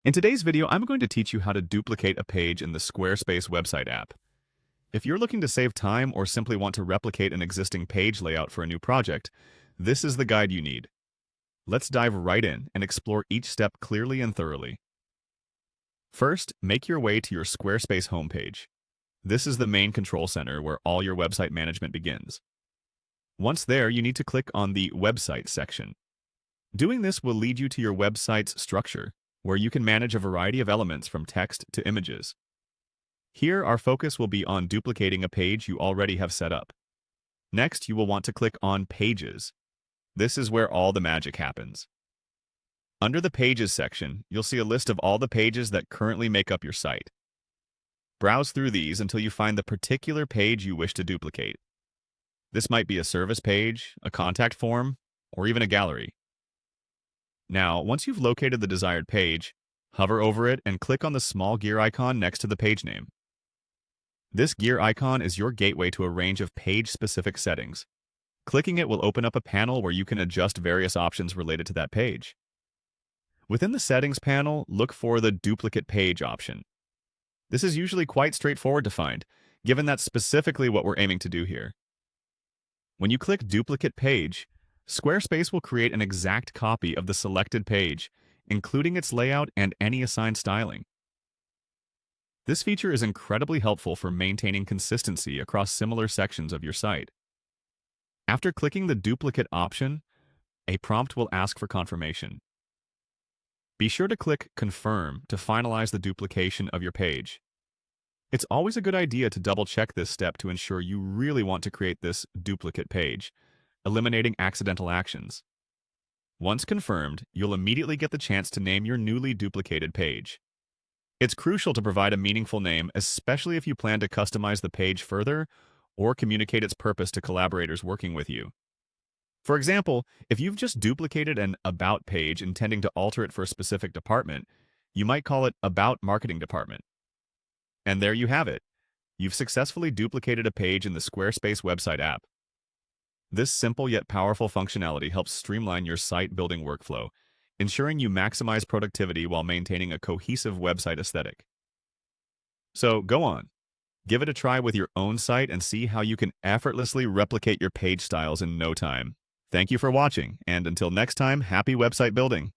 In today's video, I'm going to teach you how to duplicate a page in the Squarespace website app. If you're looking to save time or simply want to replicate an existing page layout for a new project, this is the guide you need. Let's dive right in and explore each step clearly and thoroughly. First, make your way to your Squarespace homepage. This is the main control center where all your website management begins. Once there, you need to click on the Website section. Doing this will lead you to your website's structure, where you can manage a variety of elements from text to images. Here, our focus will be on duplicating a page you already have set up. Next, you will want to click on Pages. This is where all the magic happens. Under the Pages section, you'll see a list of all the pages that currently make up your site. Browse through these until you find the particular page you wish to duplicate. This might be a service page, a contact form, or even a gallery. Now, once you've located the desired page, hover over it and click on the small gear icon next to the page name. This gear icon is your gateway to a range of page-specific settings. Clicking it will open up a panel where you can adjust various options related to that page. Within the Settings panel, look for the Duplicate Page option. This is usually quite straightforward to find, given that's specifically what we're aiming to do here. When you click Duplicate Page, Squarespace will create an exact copy of the selected page, including its layout and any assigned styling. This feature is incredibly helpful for maintaining consistency across similar sections of your site. After clicking the duplicate option, a prompt will ask for confirmation. Be sure to click Confirm to finalize the duplication of your page. It's always a good idea to double-check this step to ensure you really want to create this duplicate page, eliminating accidental actions. Once confirmed, you'll immediately get the chance to name your newly duplicated page. It's crucial to provide a meaningful name, especially if you plan to customize the page further or communicate its purpose to collaborators working with you. For example, if you've just duplicated an About page intending to alter it for a specific department, you might call it About Marketing Department. And there you have it. You've successfully duplicated a page in the Squarespace website app. This simple yet powerful functionality helps streamline your site building workflow, ensuring you maximize productivity while maintaining a cohesive website aesthetic. So go on, give it a try with your own site and see how you can effortlessly replicate your page styles in no time. Thank you for watching, and until next time, happy website building!